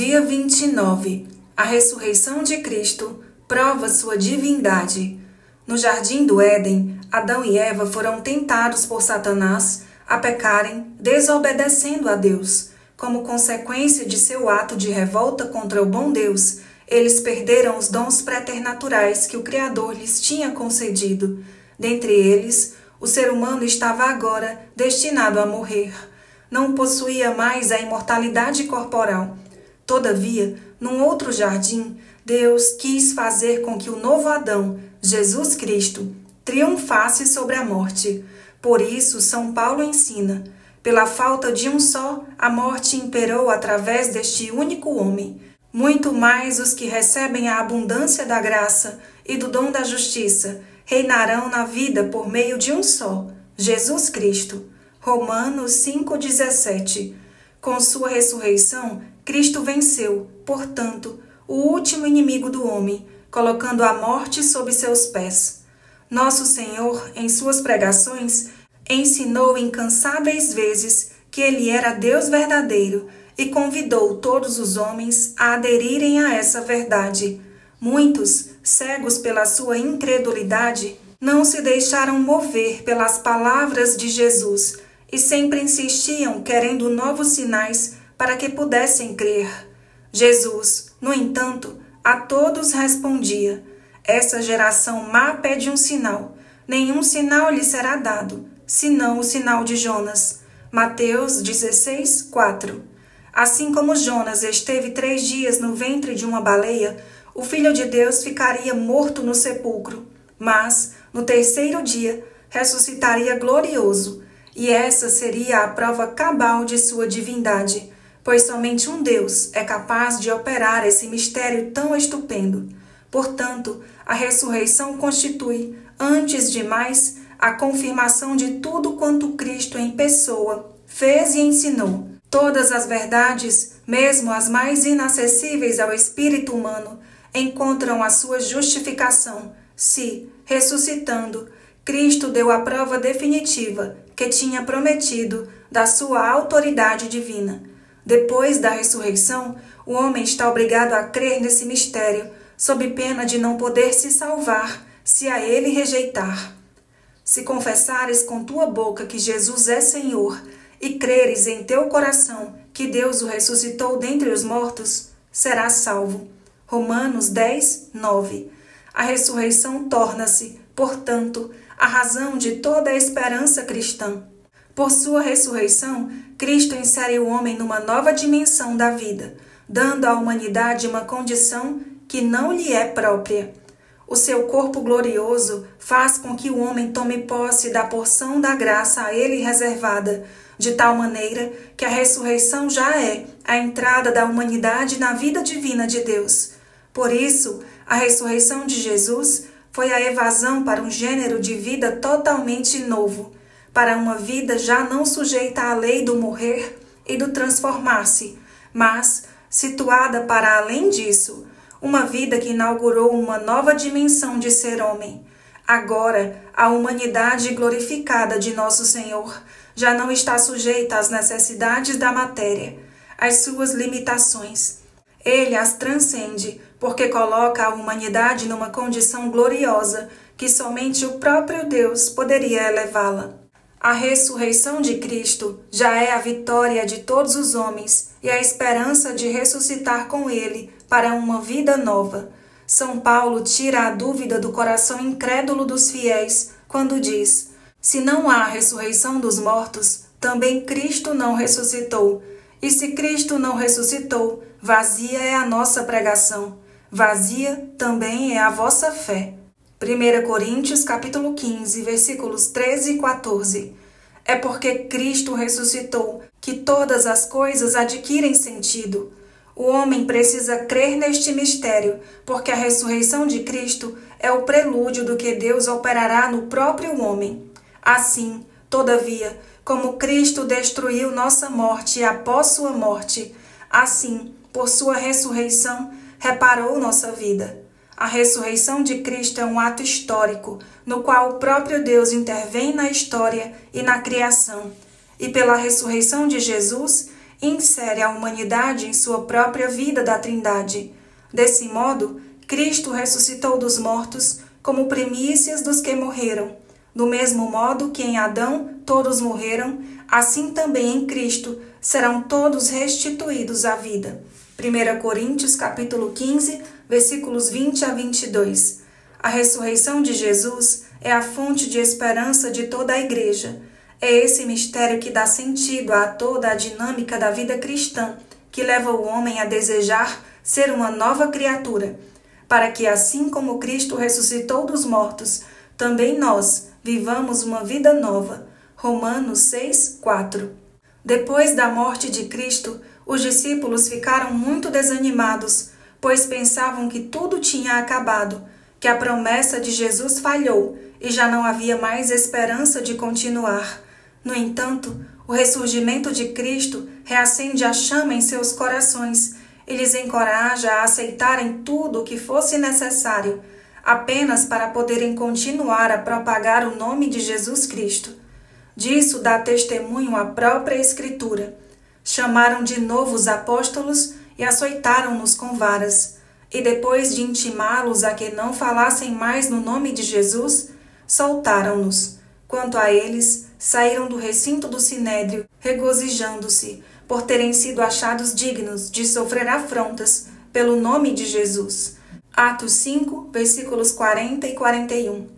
Dia 29. A ressurreição de Cristo prova sua divindade. No jardim do Éden, Adão e Eva foram tentados por Satanás a pecarem, desobedecendo a Deus. Como consequência de seu ato de revolta contra o bom Deus, eles perderam os dons preternaturais que o Criador lhes tinha concedido. Dentre eles, o ser humano estava agora destinado a morrer. Não possuía mais a imortalidade corporal. Todavia, num outro jardim, Deus quis fazer com que o novo Adão, Jesus Cristo, triunfasse sobre a morte. Por isso, São Paulo ensina: pela falta de um só, a morte imperou através deste único homem. Muito mais os que recebem a abundância da graça e do dom da justiça reinarão na vida por meio de um só, Jesus Cristo. Romanos 5,17. Com sua ressurreição, Cristo venceu, portanto, o último inimigo do homem, colocando a morte sob seus pés. Nosso Senhor, em suas pregações, ensinou incansáveis vezes que Ele era Deus verdadeiro e convidou todos os homens a aderirem a essa verdade. Muitos, cegos pela sua incredulidade, não se deixaram mover pelas palavras de Jesus e sempre insistiam querendo novos sinais para que pudessem crer. Jesus, no entanto, a todos respondia: essa geração má pede um sinal. Nenhum sinal lhe será dado, senão o sinal de Jonas. Mateus 16:4. Assim como Jonas esteve 3 dias no ventre de uma baleia, o Filho de Deus ficaria morto no sepulcro, mas, no 3º dia, ressuscitaria glorioso, e essa seria a prova cabal de sua divindade, pois somente um Deus é capaz de operar esse mistério tão estupendo. Portanto, a ressurreição constitui, antes de mais, a confirmação de tudo quanto Cristo em pessoa fez e ensinou. Todas as verdades, mesmo as mais inacessíveis ao espírito humano, encontram a sua justificação se, ressuscitando, Cristo deu a prova definitiva que tinha prometido da sua autoridade divina. Depois da ressurreição, o homem está obrigado a crer nesse mistério, sob pena de não poder se salvar se a ele rejeitar. Se confessares com tua boca que Jesus é Senhor e creres em teu coração que Deus o ressuscitou dentre os mortos, serás salvo. Romanos 10:9. A ressurreição torna-se, portanto, a razão de toda a esperança cristã. Por sua ressurreição, Cristo insere o homem numa nova dimensão da vida, dando à humanidade uma condição que não lhe é própria. O seu corpo glorioso faz com que o homem tome posse da porção da graça a ele reservada, de tal maneira que a ressurreição já é a entrada da humanidade na vida divina de Deus. Por isso, a ressurreição de Jesus foi a evasão para um gênero de vida totalmente novo, para uma vida já não sujeita à lei do morrer e do transformar-se, mas situada para além disso, uma vida que inaugurou uma nova dimensão de ser homem. Agora, a humanidade glorificada de nosso Senhor já não está sujeita às necessidades da matéria, às suas limitações. Ele as transcende, porque coloca a humanidade numa condição gloriosa que somente o próprio Deus poderia elevá-la. A ressurreição de Cristo já é a vitória de todos os homens e a esperança de ressuscitar com Ele para uma vida nova. São Paulo tira a dúvida do coração incrédulo dos fiéis quando diz: se não há ressurreição dos mortos, também Cristo não ressuscitou. E se Cristo não ressuscitou, vazia é a nossa pregação, vazia também é a vossa fé. 1 Coríntios capítulo 15, versículos 13 e 14. É porque Cristo ressuscitou que todas as coisas adquirem sentido. O homem precisa crer neste mistério, porque a ressurreição de Cristo é o prelúdio do que Deus operará no próprio homem. Assim, todavia, como Cristo destruiu nossa morte após sua morte, assim, por sua ressurreição, reparou nossa vida. A ressurreição de Cristo é um ato histórico, no qual o próprio Deus intervém na história e na criação. E pela ressurreição de Jesus, insere a humanidade em sua própria vida da Trindade. Desse modo, Cristo ressuscitou dos mortos como primícias dos que morreram. Do mesmo modo que em Adão todos morreram, assim também em Cristo serão todos restituídos à vida. 1 Coríntios capítulo 15, versículos 20 a 22. A ressurreição de Jesus é a fonte de esperança de toda a Igreja. É esse mistério que dá sentido a toda a dinâmica da vida cristã, que leva o homem a desejar ser uma nova criatura, para que, assim como Cristo ressuscitou dos mortos, também nós vivamos uma vida nova. Romanos 6, 4. Depois da morte de Cristo, os discípulos ficaram muito desanimados, pois pensavam que tudo tinha acabado, que a promessa de Jesus falhou e já não havia mais esperança de continuar. No entanto, o ressurgimento de Cristo reacende a chama em seus corações e lhes encoraja a aceitarem tudo o que fosse necessário, apenas para poderem continuar a propagar o nome de Jesus Cristo. Disso dá testemunho a própria Escritura. Chamaram de novo os apóstolos e açoitaram-nos com varas. E depois de intimá-los a que não falassem mais no nome de Jesus, soltaram-nos. Quanto a eles, saíram do recinto do sinédrio, regozijando-se, por terem sido achados dignos de sofrer afrontas pelo nome de Jesus. Atos 5, versículos 40 e 41.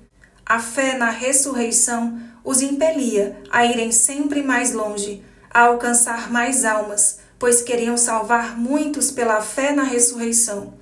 A fé na ressurreição os impelia a irem sempre mais longe, a alcançar mais almas, pois queriam salvar muitos pela fé na ressurreição.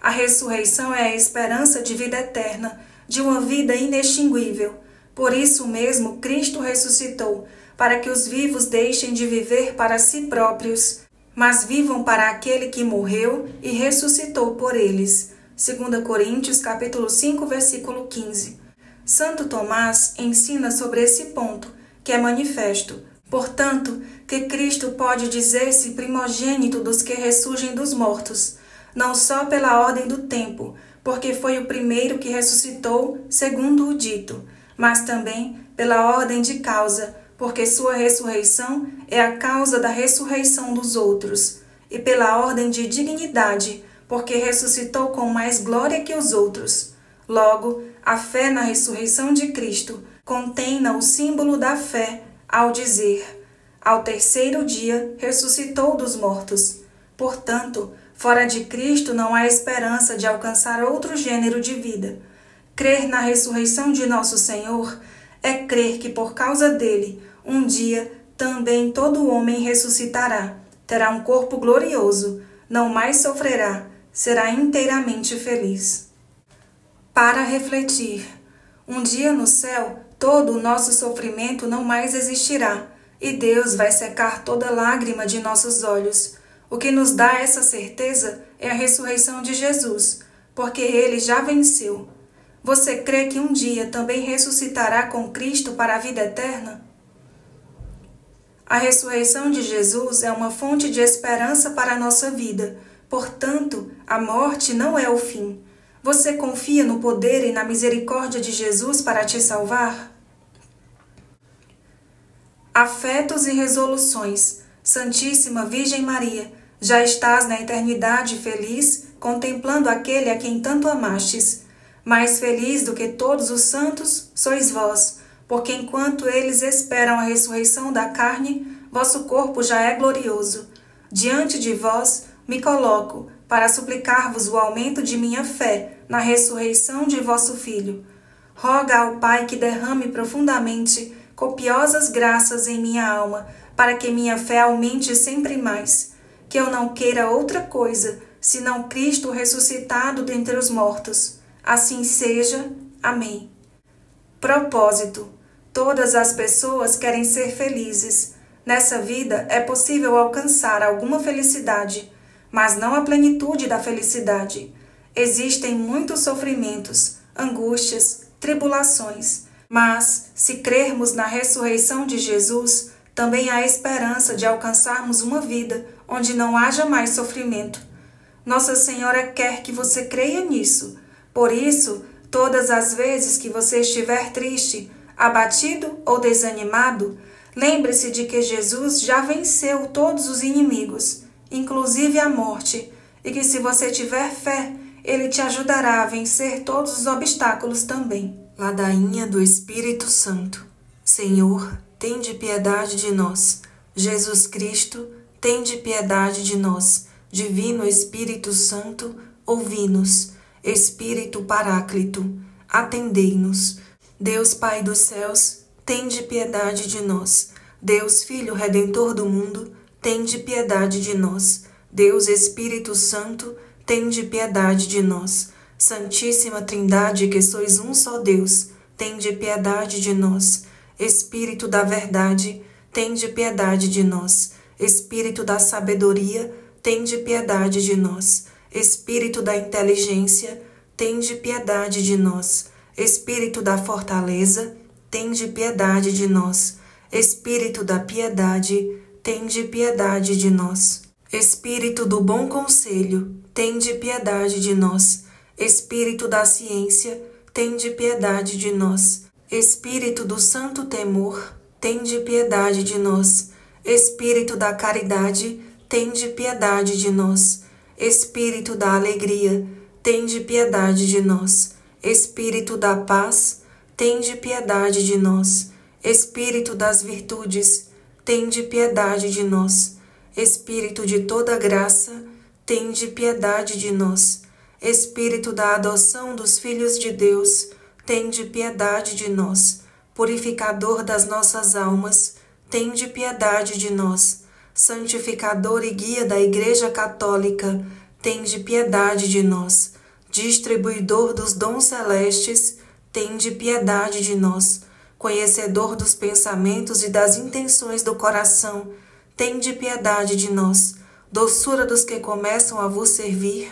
A ressurreição é a esperança de vida eterna, de uma vida inextinguível. Por isso mesmo Cristo ressuscitou, para que os vivos deixem de viver para si próprios, mas vivam para aquele que morreu e ressuscitou por eles. 2 Coríntios capítulo 5, versículo 15. Santo Tomás ensina sobre esse ponto, que é manifesto. Portanto, que Cristo pode dizer-se primogênito dos que ressurgem dos mortos, não só pela ordem do tempo, porque foi o primeiro que ressuscitou, segundo o dito, mas também pela ordem de causa, porque sua ressurreição é a causa da ressurreição dos outros, e pela ordem de dignidade, porque ressuscitou com mais glória que os outros. Logo, a fé na ressurreição de Cristo contém-na o símbolo da fé, ao dizer: ao terceiro dia ressuscitou dos mortos. Portanto, fora de Cristo não há esperança de alcançar outro gênero de vida. Crer na ressurreição de nosso Senhor é crer que por causa dele, um dia também todo homem ressuscitará, terá um corpo glorioso, não mais sofrerá, será inteiramente feliz. Para refletir, um dia no céu, todo o nosso sofrimento não mais existirá, e Deus vai secar toda lágrima de nossos olhos. O que nos dá essa certeza é a ressurreição de Jesus, porque ele já venceu. Você crê que um dia também ressuscitará com Cristo para a vida eterna? A ressurreição de Jesus é uma fonte de esperança para a nossa vida. Portanto, a morte não é o fim. Você confia no poder e na misericórdia de Jesus para te salvar? Afetos e resoluções. Santíssima Virgem Maria, já estás na eternidade feliz, contemplando aquele a quem tanto amastes. Mais feliz do que todos os santos sois vós, porque enquanto eles esperam a ressurreição da carne, vosso corpo já é glorioso. Diante de vós me coloco, para suplicar-vos o aumento de minha fé na ressurreição de vosso Filho. Roga ao Pai que derrame profundamente copiosas graças em minha alma, para que minha fé aumente sempre mais, que eu não queira outra coisa, senão Cristo ressuscitado dentre os mortos. Assim seja. Amém. Propósito. Todas as pessoas querem ser felizes. Nessa vida é possível alcançar alguma felicidade, mas não a plenitude da felicidade. Existem muitos sofrimentos, angústias, tribulações, mas, se crermos na ressurreição de Jesus, também há esperança de alcançarmos uma vida onde não haja mais sofrimento. Nossa Senhora quer que você creia nisso. Por isso, todas as vezes que você estiver triste, abatido ou desanimado, Lembre-se de que Jesus já venceu todos os inimigos, inclusive a morte, e que se você tiver fé, Ele te ajudará a vencer todos os obstáculos também. Ladainha do Espírito Santo. Senhor, tende piedade de nós. Jesus Cristo, tende piedade de nós. Divino Espírito Santo, ouvi-nos. Espírito Paráclito, atendei-nos. Deus Pai dos céus, tende piedade de nós. Deus Filho Redentor do mundo, tende piedade de nós. Deus Espírito Santo, tende piedade de nós. Santíssima Trindade, que sois um só Deus, tende piedade de nós. Espírito da verdade, tende piedade de nós. Espírito da sabedoria, tende piedade de nós. Espírito da inteligência, tende piedade de nós. Espírito da fortaleza, tende piedade de nós. Espírito da piedade, tende piedade de nós. Espírito do bom conselho, tende piedade de nós. Espírito da ciência, tende piedade de nós. Espírito do santo temor, tende piedade de nós. Espírito da caridade, tende piedade de nós. Espírito da alegria, tende piedade de nós. Espírito da paz, tende piedade de nós. Espírito das virtudes, tende piedade de nós. Espírito de toda graça, tende piedade de nós. Espírito da adoção dos filhos de Deus, tende piedade de nós. Purificador das nossas almas, tende piedade de nós. Santificador e guia da Igreja Católica, tende piedade de nós. Distribuidor dos dons celestes, tende piedade de nós. Conhecedor dos pensamentos e das intenções do coração, tende piedade de nós. Doçura dos que começam a vos servir,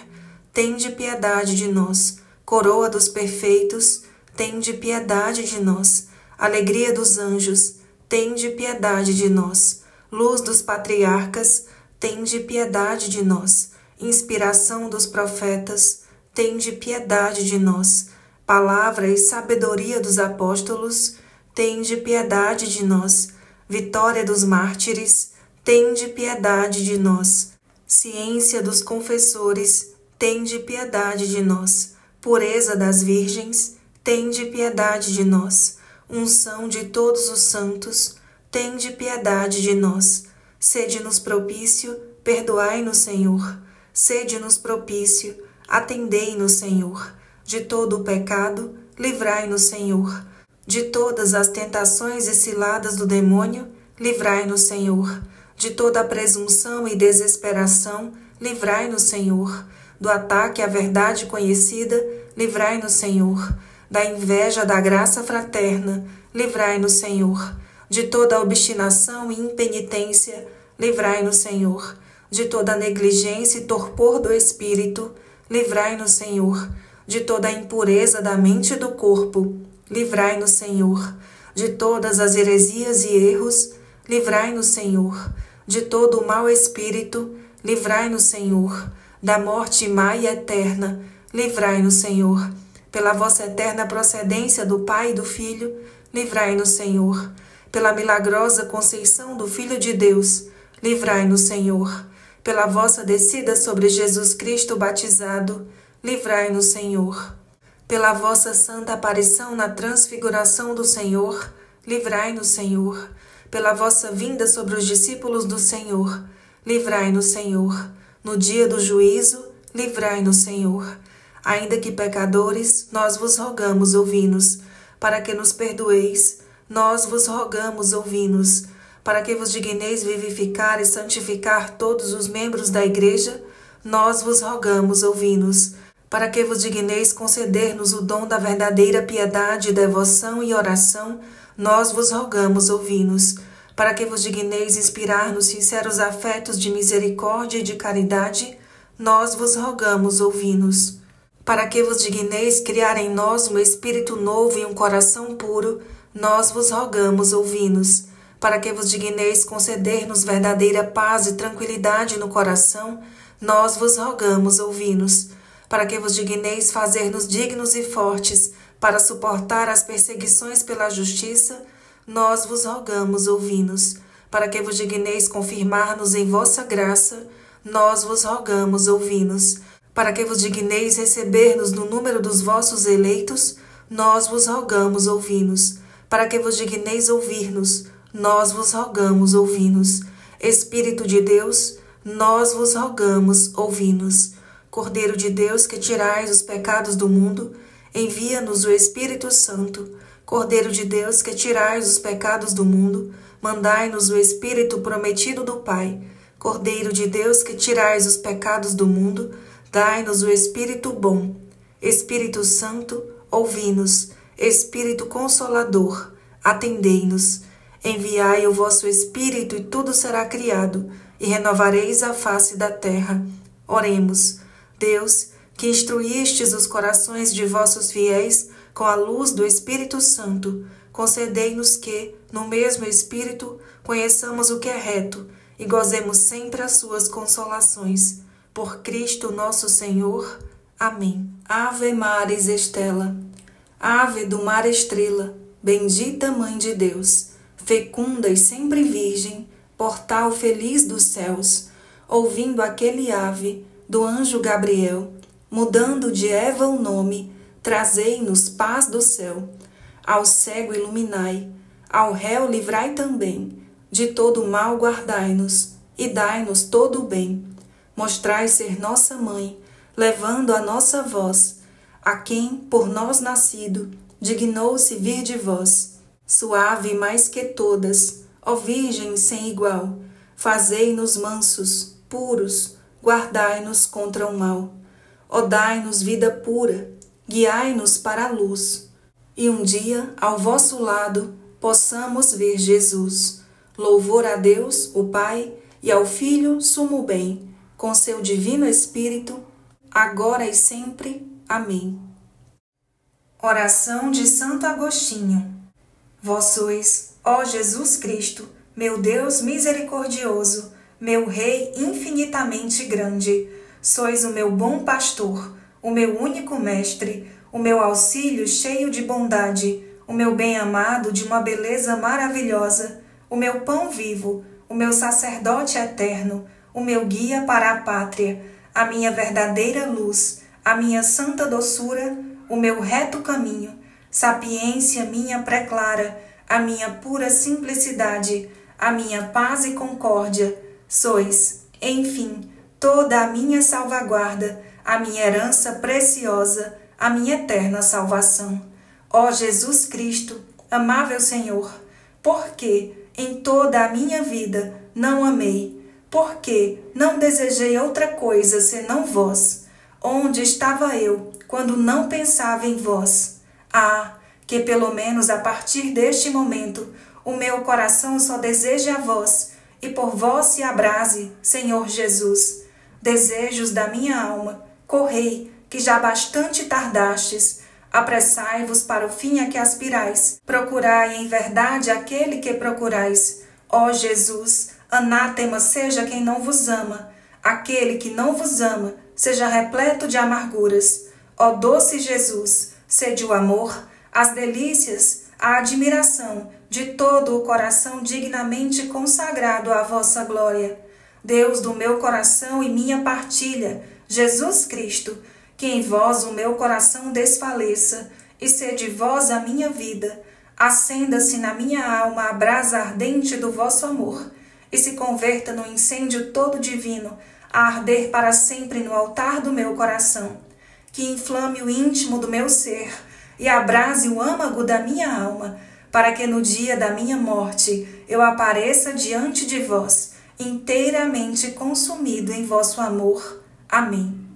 tende piedade de nós. Coroa dos perfeitos, tende piedade de nós. Alegria dos anjos, tende piedade de nós. Luz dos patriarcas, tende piedade de nós. Inspiração dos profetas, tende piedade de nós. Palavra e sabedoria dos apóstolos, tende piedade de nós. Vitória dos mártires, tende piedade de nós. Ciência dos confessores, tende piedade de nós. Pureza das virgens, tende piedade de nós. Unção de todos os santos, tende piedade de nós. Sede-nos propício, perdoai-nos, Senhor. Sede-nos propício, atendei-nos, Senhor. De todo o pecado, livrai-nos, Senhor. De todas as tentações e ciladas do demônio, livrai-nos, Senhor. De toda a presunção e desesperação, livrai-nos, Senhor. Do ataque à verdade conhecida, livrai-nos, Senhor. Da inveja da graça fraterna, livrai-nos, Senhor. De toda obstinação e impenitência, livrai-nos, Senhor. De toda negligência e torpor do espírito, livrai-nos, Senhor. De toda a impureza da mente e do corpo, livrai-nos, Senhor. De todas as heresias e erros, livrai-nos, Senhor. De todo o mau espírito, livrai-nos, Senhor. Da morte má e eterna, livrai-nos, Senhor. Pela vossa eterna procedência do Pai e do Filho, livrai-nos, Senhor. Pela milagrosa conceição do Filho de Deus, livrai-nos, Senhor. Pela vossa descida sobre Jesus Cristo batizado, livrai-nos, Senhor. Pela vossa santa aparição na transfiguração do Senhor, livrai-nos, Senhor. Pela vossa vinda sobre os discípulos do Senhor, livrai-nos, Senhor. No dia do juízo, livrai-nos, Senhor. Ainda que pecadores, nós vos rogamos, ouvi-nos. Para que nos perdoeis, nós vos rogamos, ouvi-nos. Para que vos digneis vivificar e santificar todos os membros da Igreja, nós vos rogamos, ouvi-nos. Para que vos digneis conceder-nos o dom da verdadeira piedade, devoção e oração, nós vos rogamos, ouvi-nos. Para que vos digneis inspirar-nos sinceros afetos de misericórdia e de caridade, nós vos rogamos, ouvi-nos. Para que vos digneis criar em nós um espírito novo e um coração puro, nós vos rogamos, ouvi-nos. Para que vos digneis conceder-nos verdadeira paz e tranquilidade no coração, nós vos rogamos, ouvi-nos. Para que vos digneis fazer-nos dignos e fortes para suportar as perseguições pela justiça, nós vos rogamos, ouvi-nos. Para que vos digneis confirmar-nos em vossa graça, nós vos rogamos, ouvi-nos. Para que vos digneis receber-nos no número dos vossos eleitos, nós vos rogamos, ouvi-nos. Para que vos digneis ouvir-nos, nós vos rogamos, ouvi-nos. Espírito de Deus, nós vos rogamos, ouvi-nos. Cordeiro de Deus, que tirais os pecados do mundo, envia-nos o Espírito Santo. Cordeiro de Deus, que tirais os pecados do mundo, mandai-nos o Espírito prometido do Pai. Cordeiro de Deus, que tirais os pecados do mundo, dai-nos o Espírito bom. Espírito Santo, ouvi-nos. Espírito Consolador, atendei-nos. Enviai o vosso Espírito e tudo será criado, e renovareis a face da terra. Oremos. Deus, que instruístes os corações de vossos fiéis com a luz do Espírito Santo, concedei-nos que, no mesmo Espírito, conheçamos o que é reto e gozemos sempre as suas consolações. Por Cristo nosso Senhor. Amém. Ave Maris Estela, Ave do mar estrela, bendita Mãe de Deus, fecunda e sempre virgem, portal feliz dos céus, ouvindo aquele ave do anjo Gabriel, mudando de Eva o nome, trazei-nos paz do céu. Ao cego iluminai, ao réu livrai também, de todo o mal guardai-nos, e dai-nos todo o bem. Mostrai ser nossa mãe, levando a nossa voz, a quem, por nós nascido, dignou-se vir de vós. Suave mais que todas, ó Virgem sem igual, fazei-nos mansos, puros, guardai-nos contra o mal. Ó dai-nos vida pura, guiai-nos para a luz, e um dia, ao vosso lado, possamos ver Jesus. Louvor a Deus, o Pai, e ao Filho, sumo bem, com seu divino Espírito, agora e sempre. Amém. Oração de Santo Agostinho. Vós sois, ó Jesus Cristo, meu Deus misericordioso, meu Rei infinitamente grande. Sois o meu bom pastor, o meu único mestre, o meu auxílio cheio de bondade, o meu bem-amado de uma beleza maravilhosa, o meu pão vivo, o meu sacerdote eterno, o meu guia para a pátria, a minha verdadeira luz, a minha santa doçura, o meu reto caminho, sapiência minha preclara, a minha pura simplicidade, a minha paz e concórdia. Sois, enfim, toda a minha salvaguarda, a minha herança preciosa, a minha eterna salvação. Ó Jesus Cristo, amável Senhor, por que em toda a minha vida não amei? Por que não desejei outra coisa senão vós? Onde estava eu quando não pensava em vós? Ah, que pelo menos a partir deste momento o meu coração só deseje a vós, e por vós se abrase, Senhor Jesus. Desejos da minha alma, correi, que já bastante tardastes. Apressai-vos para o fim a que aspirais. Procurai em verdade aquele que procurais. Ó Jesus, anátema seja quem não vos ama. Aquele que não vos ama seja repleto de amarguras. Ó doce Jesus, sede o amor, as delícias, a admiração de todo o coração dignamente consagrado à vossa glória. Deus do meu coração e minha partilha, Jesus Cristo, que em vós o meu coração desfaleça, e sede vós a minha vida. Acenda-se na minha alma a brasa ardente do vosso amor, e se converta no incêndio todo divino, a arder para sempre no altar do meu coração. Que inflame o íntimo do meu ser, e abrase o âmago da minha alma, para que no dia da minha morte eu apareça diante de vós, inteiramente consumido em vosso amor. Amém.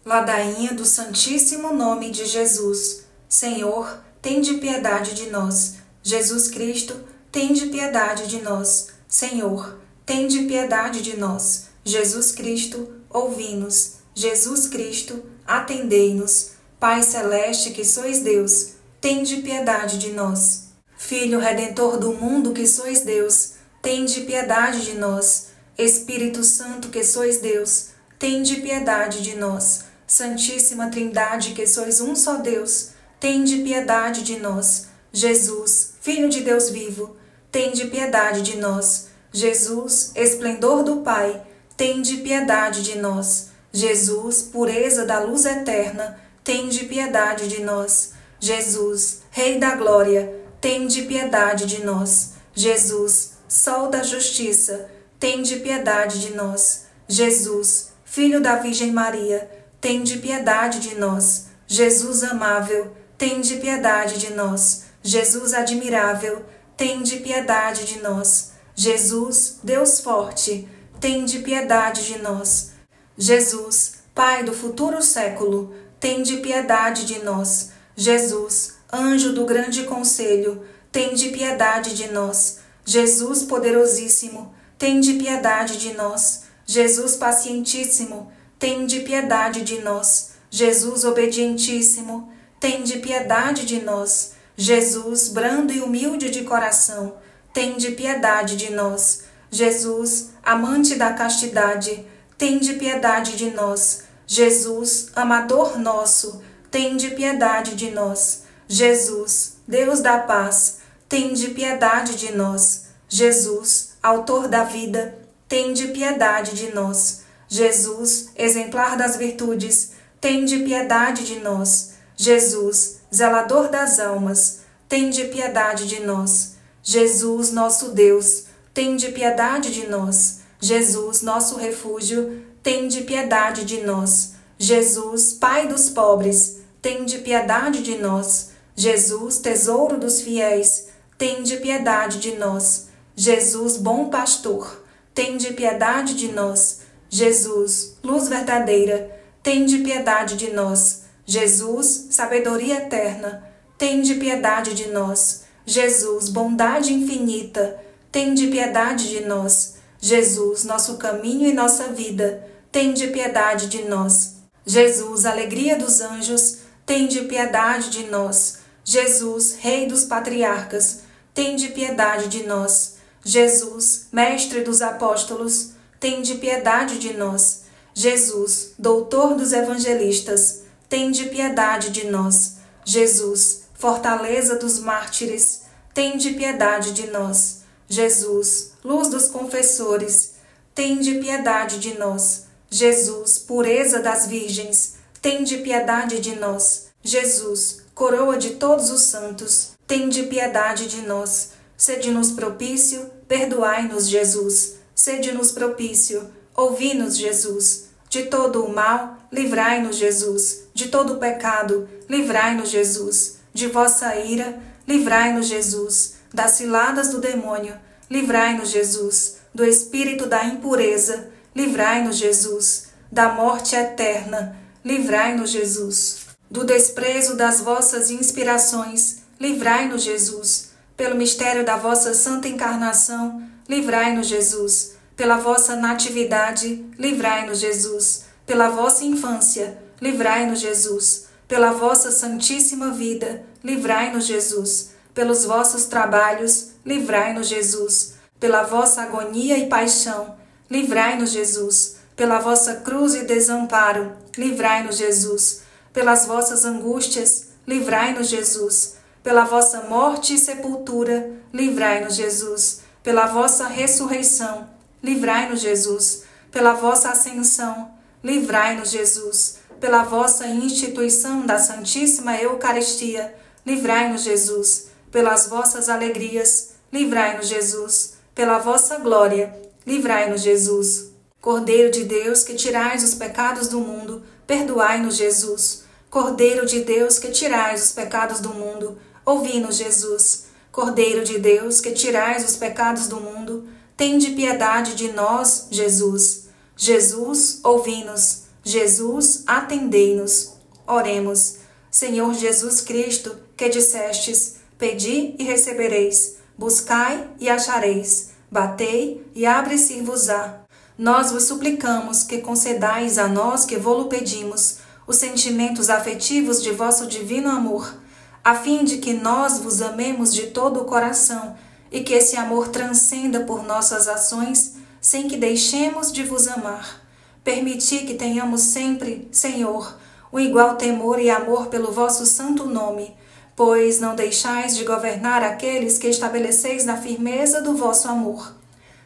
Ladainha do Santíssimo Nome de Jesus. Senhor, tende piedade de nós. Jesus Cristo, tende piedade de nós. Senhor, tende piedade de nós. Jesus Cristo, ouvi-nos. Jesus Cristo, atendei-nos. Pai celeste que sois Deus, tende piedade de nós. Filho Redentor do mundo que sois Deus, tende piedade de nós. Espírito Santo que sois Deus, tende piedade de nós. Santíssima Trindade que sois um só Deus, tende piedade de nós. Jesus, Filho de Deus vivo, tende piedade de nós. Jesus, esplendor do Pai, tende piedade de nós. Jesus, pureza da luz eterna, tende piedade de nós. Jesus, Rei da glória, tende piedade de nós. Jesus, Sol da justiça, tende piedade de nós. Jesus, Filho da Virgem Maria, tende piedade de nós. Jesus amável, tende piedade de nós. Jesus admirável, tende piedade de nós. Jesus, Deus forte, tende piedade de nós. Jesus, Pai do futuro século, tende piedade de nós. Jesus, anjo do grande conselho, tende piedade de nós. Jesus poderosíssimo, tende piedade de nós. Jesus pacientíssimo, tende piedade de nós. Jesus obedientíssimo, tende piedade de nós. Jesus brando e humilde de coração, tende piedade de nós. Jesus, amante da castidade, tende piedade de nós. Jesus, amador nosso, tende piedade de nós. Jesus, Deus da paz, tende piedade de nós. Jesus, autor da vida, tende piedade de nós. Jesus, exemplar das virtudes, tende piedade de nós. Jesus, zelador das almas, tende piedade de nós. Jesus, nosso Deus, tende piedade de nós. Jesus, nosso refúgio, tende piedade de nós. Jesus, Pai dos pobres, tende piedade de nós. Jesus, tesouro dos fiéis, tende piedade de nós. Jesus, bom pastor, tende piedade de nós. Jesus, luz verdadeira, tende piedade de nós. Jesus, sabedoria eterna, tende piedade de nós. Jesus, bondade infinita, tende piedade de nós. Jesus, nosso caminho e nossa vida, tende piedade de nós. Jesus, alegria dos anjos, tende piedade de nós. Jesus, Rei dos patriarcas, tende piedade de nós. Jesus, mestre dos apóstolos, tende piedade de nós. Jesus, doutor dos evangelistas, tende piedade de nós. Jesus, fortaleza dos mártires, tende piedade de nós. Jesus, luz dos confessores, tende piedade de nós. Jesus, pureza das virgens, tende piedade de nós. Jesus, coroa de todos os santos, tende piedade de nós. Sede-nos propício, perdoai-nos, Jesus. Sede-nos propício, ouvi-nos, Jesus. De todo o mal, livrai-nos, Jesus. De todo o pecado, livrai-nos, Jesus. De vossa ira, livrai-nos, Jesus. Das ciladas do demônio, livrai-nos, Jesus. Do espírito da impureza, livrai-nos, Jesus. Da morte eterna, livrai-nos, Jesus. Do desprezo das vossas inspirações, livrai-nos, Jesus. Pelo mistério da vossa santa encarnação, livrai-nos, Jesus. Pela vossa natividade, livrai-nos, Jesus. Pela vossa infância, livrai-nos, Jesus. Pela vossa santíssima vida, livrai-nos, Jesus. Pelos vossos trabalhos, livrai-nos, Jesus. Pela vossa agonia e paixão, livrai-nos, Jesus. Pela vossa cruz e desamparo, livrai-nos, Jesus. Pelas vossas angústias, livrai-nos, Jesus. Pela vossa morte e sepultura, livrai-nos, Jesus. Pela vossa ressurreição, livrai-nos, Jesus. Pela vossa ascensão, livrai-nos, Jesus. Pela vossa instituição da Santíssima Eucaristia, livrai-nos, Jesus. Pelas vossas alegrias, livrai-nos, Jesus. Pela vossa glória, livrai-nos, Jesus. Cordeiro de Deus, que tirais os pecados do mundo, perdoai-nos, Jesus. Cordeiro de Deus, que tirais os pecados do mundo, ouvi-nos, Jesus. Cordeiro de Deus, que tirais os pecados do mundo, tende piedade de nós, Jesus. Jesus, ouvi-nos. Jesus, atendei-nos. Oremos. Senhor Jesus Cristo, que dissestes, pedi e recebereis, buscai e achareis, batei e abre-se-vos-á. Nós vos suplicamos que concedais a nós que vô-lo pedimos, os sentimentos afetivos de vosso divino amor, a fim de que nós vos amemos de todo o coração e que esse amor transcenda por nossas ações, sem que deixemos de vos amar. Permiti que tenhamos sempre, Senhor, o igual temor e amor pelo vosso santo nome, pois não deixais de governar aqueles que estabeleceis na firmeza do vosso amor.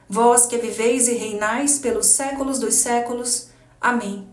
Vós que viveis e reinais pelos séculos dos séculos. Amém.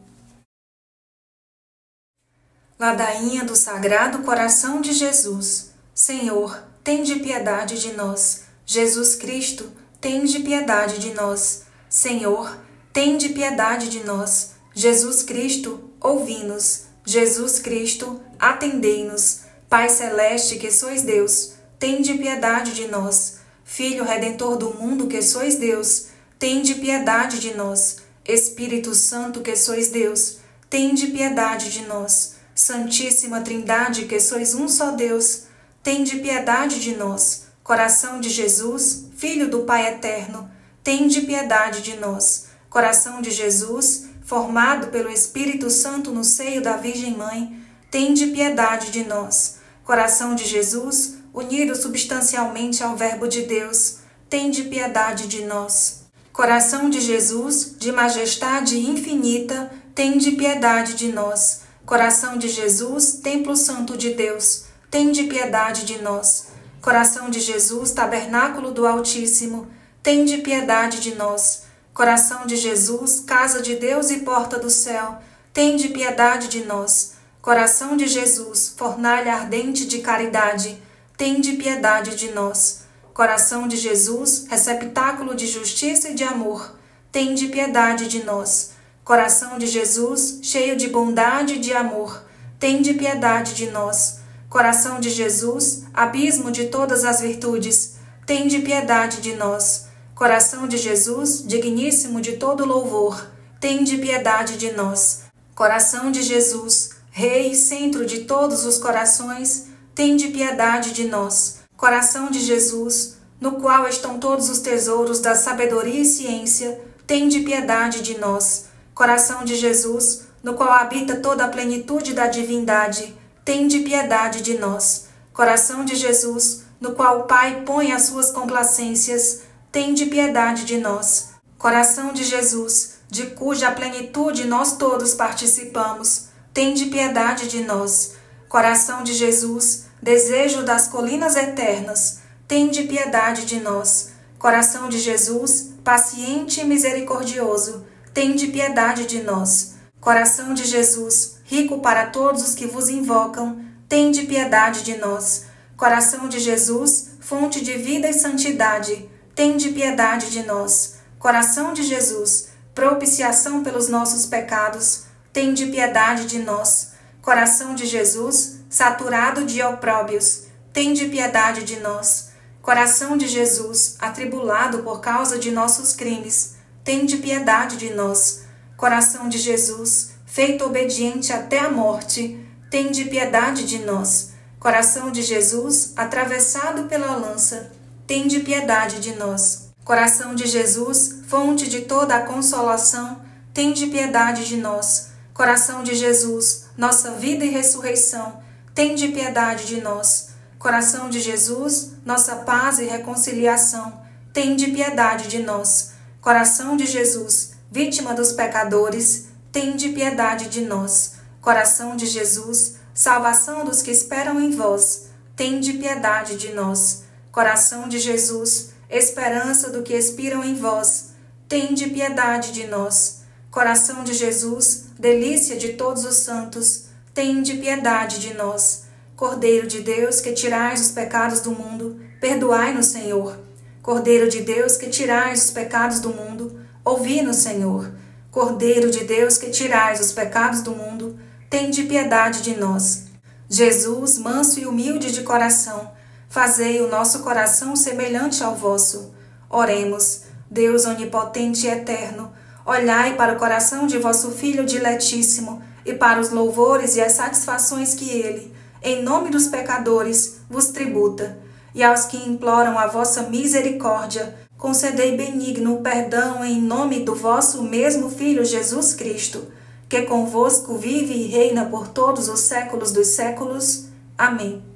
Ladainha do Sagrado Coração de Jesus. Senhor, tende piedade de nós. Jesus Cristo, tende piedade de nós. Senhor, tende piedade de nós. Jesus Cristo, ouvi-nos. Jesus Cristo, atendei-nos. Pai Celeste, que sois Deus, tende piedade de nós. Filho Redentor do mundo, que sois Deus, tende piedade de nós. Espírito Santo, que sois Deus, tende piedade de nós. Santíssima Trindade, que sois um só Deus, tende piedade de nós. Coração de Jesus, Filho do Pai Eterno, tende piedade de nós. Coração de Jesus, formado pelo Espírito Santo no seio da Virgem Mãe, tende piedade de nós. Coração de Jesus, unido substancialmente ao Verbo de Deus, tende piedade de nós. Coração de Jesus, de majestade infinita, tende piedade de nós. Coração de Jesus, Templo Santo de Deus, tende piedade de nós. Coração de Jesus, Tabernáculo do Altíssimo, tende piedade de nós. Coração de Jesus, Casa de Deus e Porta do Céu, tende piedade de nós. Coração de Jesus, fornalha ardente de caridade, tende piedade de nós. Coração de Jesus, receptáculo de justiça e de amor, tende piedade de nós. Coração de Jesus, cheio de bondade e de amor, tende piedade de nós. Coração de Jesus, abismo de todas as virtudes, tende piedade de nós. Coração de Jesus, digníssimo de todo louvor, tende piedade de nós. Coração de Jesus, Rei e centro de todos os corações, tende piedade de nós. Coração de Jesus, no qual estão todos os tesouros da sabedoria e ciência, tende piedade de nós. Coração de Jesus, no qual habita toda a plenitude da divindade, tende piedade de nós. Coração de Jesus, no qual o Pai põe as suas complacências, tende piedade de nós. Coração de Jesus, de cuja plenitude nós todos participamos, tende piedade de nós. Coração de Jesus, desejo das colinas eternas, tende piedade de nós. Coração de Jesus, paciente e misericordioso, tende piedade de nós. Coração de Jesus, rico para todos os que vos invocam, tende piedade de nós. Coração de Jesus, fonte de vida e santidade, tende piedade de nós. Coração de Jesus, propiciação pelos nossos pecados, tende piedade de nós. Coração de Jesus, saturado de opróbios, tende piedade de nós. Coração de Jesus, atribulado por causa de nossos crimes, tende piedade de nós. Coração de Jesus, feito obediente até a morte, tende piedade de nós. Coração de Jesus, atravessado pela lança, tende piedade de nós. Coração de Jesus, fonte de toda a consolação, tende piedade de nós. Coração de Jesus, nossa vida e ressurreição, tende piedade de nós. Coração de Jesus, nossa paz e reconciliação, tende piedade de nós. Coração de Jesus, vítima dos pecadores, tende piedade de nós. Coração de Jesus, salvação dos que esperam em vós, tende piedade de nós. Coração de Jesus, esperança do que expiram em vós, tende piedade de nós. Coração de Jesus, delícia de todos os santos, tende piedade de nós. Cordeiro de Deus, que tirais os pecados do mundo, perdoai-nos, Senhor. Cordeiro de Deus, que tirais os pecados do mundo, ouvi-nos, Senhor. Cordeiro de Deus, que tirais os pecados do mundo, tende piedade de nós. Jesus, manso e humilde de coração, fazei o nosso coração semelhante ao vosso. Oremos. Deus onipotente e eterno, olhai para o coração de vosso Filho diletíssimo e para os louvores e as satisfações que ele, em nome dos pecadores, vos tributa. E aos que imploram a vossa misericórdia, concedei benigno o perdão em nome do vosso mesmo Filho Jesus Cristo, que convosco vive e reina por todos os séculos dos séculos. Amém.